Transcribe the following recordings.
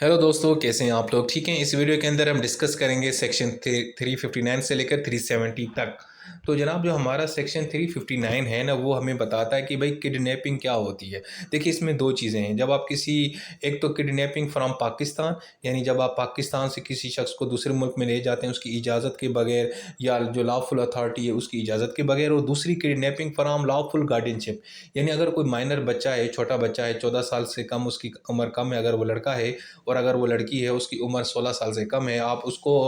Hello दोस्तों, कैसे हैं आप लोग? ठीक हैं। इस वीडियो के अंदर हम डिस्कस करेंगे सेक्शन 359 से लेकर 370 तक। तो जनाब, जो हमारा सेक्शन 359 है ना, वो हमें बताता है कि भाई किडनैपिंग क्या होती है। देखिए, इसमें दो चीज़ें हैं। जब आप किसी एक तो किडनैपिंग फ्रॉम पाकिस्तान, यानी जब आप पाकिस्तान से किसी शख्स को दूसरे मुल्क में ले जाते हैं उसकी इजाज़त के बगैर, या जो लॉफुल अथॉरिटी है उसकी इजाज़त के बगैर। और दूसरी किडनैपिंग फ्रॉम लॉफुल गार्डियनशिप, यानी अगर कोई माइनर बच्चा है, छोटा बच्चा है, 14 साल से कम उसकी उम्र कम है अगर वो लड़का है, और अगर वो लड़की है उसकी उम्र 16 साल से कम है, आप उसको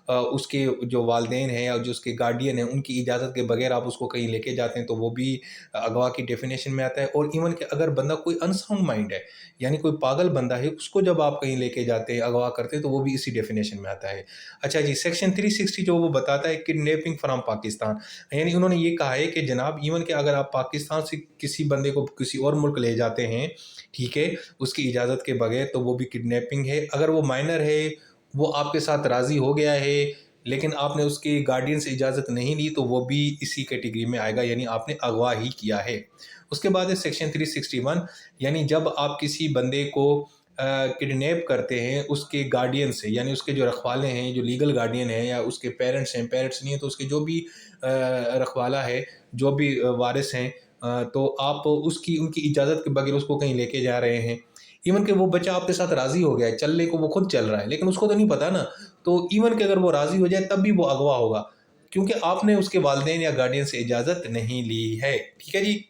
उसके जो वालिदैन हैं या जो उसके गार्डियन हैं उनकी इजाज़त के बगैर आप उसको कहीं लेके जाते हैं तो वो भी अगवा की डेफिनेशन में आता है। और इवन कि अगर बंदा कोई अनसाउंड माइंड है, यानी कोई पागल बंदा है, उसको जब आप कहीं लेके जाते हैं, अगवा करते हैं, तो वो भी इसी डेफिनेशन में आता है। अच्छा जी, सेक्शन 360 जो वो बताता है किडनैपिंग फ्रॉम पाकिस्तान, यानी उन्होंने ये कहा है कि जनाब इवन कि अगर आप पाकिस्तान से किसी बंदे को किसी और मुल्क ले जाते हैं, ठीक है, उसकी इजाज़त के बगैर, तो वो भी किडनैपिंग है। अगर वो माइनर है, वो आपके साथ राज़ी हो गया है, लेकिन आपने उसके गार्डियन से इजाज़त नहीं ली, तो वो भी इसी कैटेगरी में आएगा, यानी आपने अगवा ही किया है। उसके बाद है सेक्शन 361, यानी जब आप किसी बंदे को किडनैप करते हैं उसके गार्डियन से, यानी उसके जो रखवाले हैं, जो लीगल गार्डियन हैं, या उसके पेरेंट्स हैं, पेरेंट्स नहीं है तो उसके जो भी रखवाला है, जो भी वारिस हैं, तो आप उसकी उनकी इजाज़त के बगैर उसको कहीं लेके जा रहे हैं। इवन कि वो बच्चा आपके साथ राज़ी हो गया है, चलने को वो खुद चल रहा है, लेकिन उसको तो नहीं पता ना। तो इवन कि अगर वो राज़ी हो जाए तब भी वो अगवा होगा, क्योंकि आपने उसके वालिदैन या गार्डियन से इजाज़त नहीं ली है। ठीक है जी।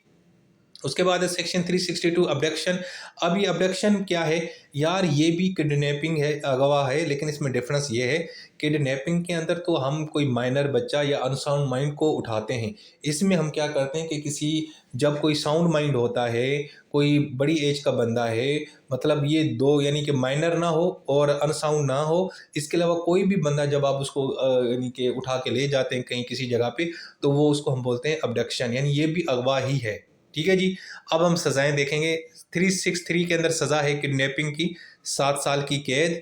उसके बाद है सेक्शन 362 अबडक्शन। अब ये अबडक्शन क्या है यार? ये भी किडनैपिंग है, अगवा है, लेकिन इसमें डिफरेंस ये है, किडनैपिंग के अंदर तो हम कोई माइनर बच्चा या अनसाउंड माइंड को उठाते हैं। इसमें हम क्या करते हैं कि किसी जब कोई साउंड माइंड होता है, कोई बड़ी एज का बंदा है, मतलब ये दो, यानी कि माइनर ना हो और अनसाउंड ना हो, इसके अलावा कोई भी बंदा जब आप उसको यानी कि उठा के ले जाते हैं कहीं किसी जगह पे, तो वो उसको हम बोलते हैं अबडक्शन, यानी ये भी अगवा ही है। ठीक है जी। अब हम सज़ाएं देखेंगे। 363 के अंदर सज़ा है किडनैपिंग की 7 साल की कैद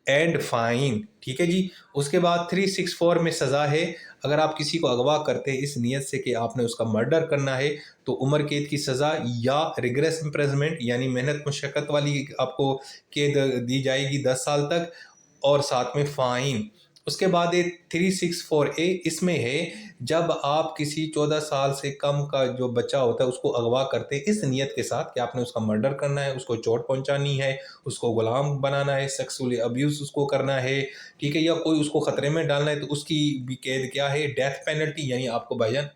एंड फाइन। ठीक है जी। उसके बाद 364 में सज़ा है, अगर आप किसी को अगवा करते हैं इस नीयत से कि आपने उसका मर्डर करना है, तो उम्र कैद की सज़ा या रिग्रेस इम्प्रिजनमेंट, यानी मेहनत मुशक्क़त वाली आपको कैद दी जाएगी 10 साल तक, और साथ में फ़ाइन। उसके बाद ये 364A, इसमें है जब आप किसी 14 साल से कम का जो बच्चा होता है उसको अगवा करते हैं इस नीयत के साथ कि आपने उसका मर्डर करना है, उसको चोट पहुंचानी है, उसको गुलाम बनाना है, सेक्सुअली अब्यूज़ उसको करना है, ठीक है, या कोई उसको ख़तरे में डालना है, तो उसकी भी कैद क्या है? डेथ पेनल्टी, यानी आपको भाईजान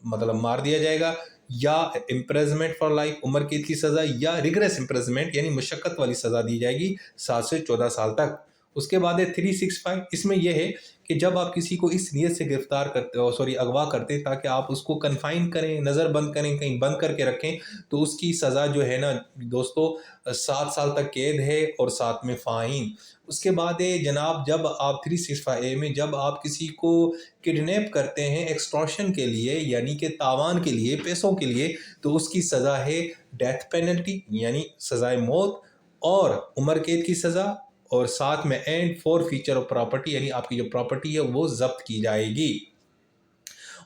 मतलब मार दिया जाएगा, या इम्प्रिजनमेंट फॉर लाइफ, उम्र कैद की सज़ा, या रिग्रेस इम्प्रिजनमेंट यानी मुशक्कत वाली सज़ा दी जाएगी 7 से 14 साल तक। उसके बाद है 365, इसमें यह है कि जब आप किसी को इस नीयत से गिरफ्तार करते हो, सॉरी अगवा करते हैं, ताकि आप उसको कन्फाइन करें, नज़र बंद करें, कहीं बंद करके रखें, तो उसकी सज़ा जो है ना दोस्तों, 7 साल तक कैद है और साथ में फ़ाइन। उसके बाद है जनाब, जब आप 365A में जब आप किसी को किडनैप करते हैं एक्सटॉर्शन के लिए, यानी कि तावान के लिए, पैसों के लिए, तो उसकी सज़ा है डेथ पेनल्टी, यानी सज़ाए मौत, और उम्र कैद की सज़ा, और साथ में and for feature of property, यानी आपकी जो प्रॉपर्टी है वो जब्त की जाएगी।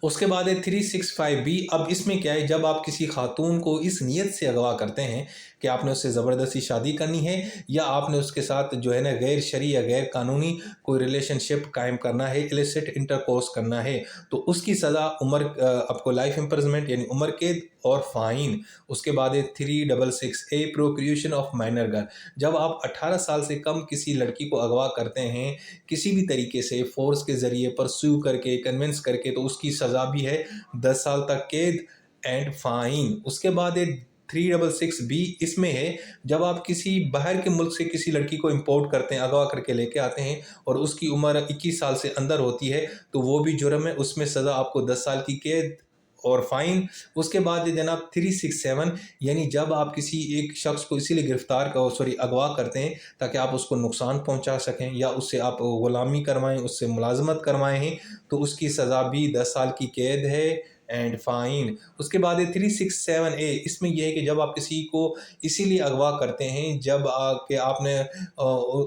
उसके बाद है 365B। अब इसमें क्या है, जब आप किसी खातून को इस नीयत से अगवा करते हैं कि आपने उससे ज़बरदस्ती शादी करनी है, या आपने उसके साथ जो है ना गैर शरई या गैर कानूनी कोई रिलेशनशिप कायम करना है, इलिसिट इंटरकोर्स करना है, तो उसकी सज़ा उम्र आपको लाइफ इम्प्रिजनमेंट यानी उम्र कैद और फ़ाइन। उसके बाद है 366A procreation of minor girl. जब आप 18 साल से कम किसी लड़की को अगवा करते हैं किसी भी तरीके से, फोर्स के ज़रिए, परस्यू करके, कन्विंस करके, तो उसकी सज़ा भी है 10 साल तक कैद एंड फाइन। उसके बाद है 366B, इसमें है जब आप किसी बाहर के मुल्क से किसी लड़की को इंपोर्ट करते हैं, अगवा करके लेके आते हैं, और उसकी उम्र 21 साल से अंदर होती है, तो वो भी जुर्म है, उसमें सज़ा आपको 10 साल की कैद और फाइन। उसके बाद जनाब 367, यानी जब आप किसी एक शख्स को इसीलिए गिरफ्तार का सॉरी अगवा करते हैं ताकि आप उसको नुकसान पहुंचा सकें, या उससे आप गुलामी करवाएं, उससे मुलाजमत करवाएं हैं, तो उसकी सज़ा भी 10 साल की कैद है एंड फाइन। उसके बाद है 367A, इसमें यह है कि जब आप किसी को इसीलिए अगवा करते हैं जब कि आपने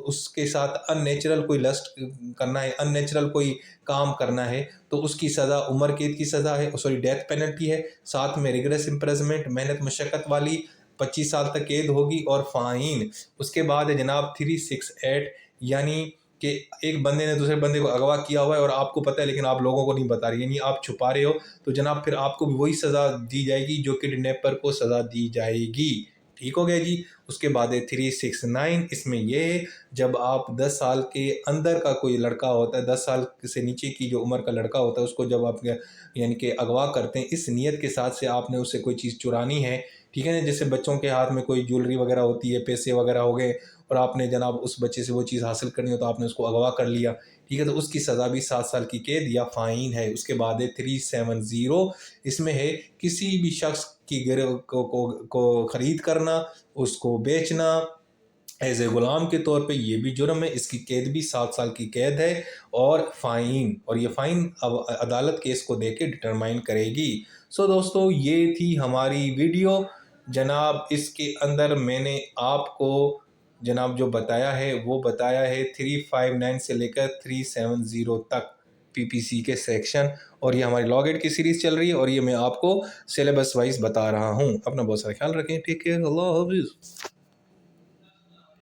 उसके साथ अननेचुरल कोई लस्ट करना है, अननेचुरल कोई काम करना है, तो उसकी सज़ा उम्र कैद की सज़ा है, सॉरी डेथ पेनल्टी है, साथ में रिग्रेस इम्प्रिजनमेंट, मेहनत मशक्क़त वाली, 25 साल तक कैद होगी और फ़ाइन। उसके बाद है जनाब 368, यानी कि एक बंदे ने दूसरे बंदे को अगवा किया हुआ है और आपको पता है लेकिन आप लोगों को नहीं बता रही, यानी आप छुपा रहे हो, तो जनाब फिर आपको भी वही सज़ा दी जाएगी जो किडनैपर को सज़ा दी जाएगी। ठीक हो गया जी। उसके बाद है 369, इसमें ये है जब आप 10 साल के अंदर का कोई लड़का होता है, 10 साल से नीचे की जो उम्र का लड़का होता है, उसको जब आप यानी कि अगवा करते हैं इस नीयत के साथ से आपने उससे कोई चीज़ चुरानी है, ठीक है ना, जैसे बच्चों के हाथ में कोई ज्वेलरी वगैरह होती है, पैसे वगैरह हो गए, और आपने जनाब उस बच्चे से वो चीज़ हासिल करनी हो तो आपने उसको अगवा कर लिया, ठीक है, तो उसकी सज़ा भी 7 साल की कैद या फ़ाइन है। उसके बाद है 370, इसमें है किसी भी शख्स की गिरह को ख़रीद करना, उसको बेचना एज ए ग़ुलाम के तौर पे, ये भी जुर्म है, इसकी कैद भी 7 साल की कैद है और फ़ाइन, और ये फ़ाइन अब अदालत केस को देख के डिटरमाइन करेगी। सो दोस्तों, ये थी हमारी वीडियो जनाब। इसके अंदर मैंने आपको जनाब जो बताया है वो बताया है 359 से लेकर 370 तक पीपीसी के सेक्शन, और ये हमारी लॉ गेट की सीरीज़ चल रही है और ये मैं आपको सिलेबस वाइज बता रहा हूँ। अपना बहुत सारा ख्याल रखें। टेक केयर, अल्लाह हाफिज़।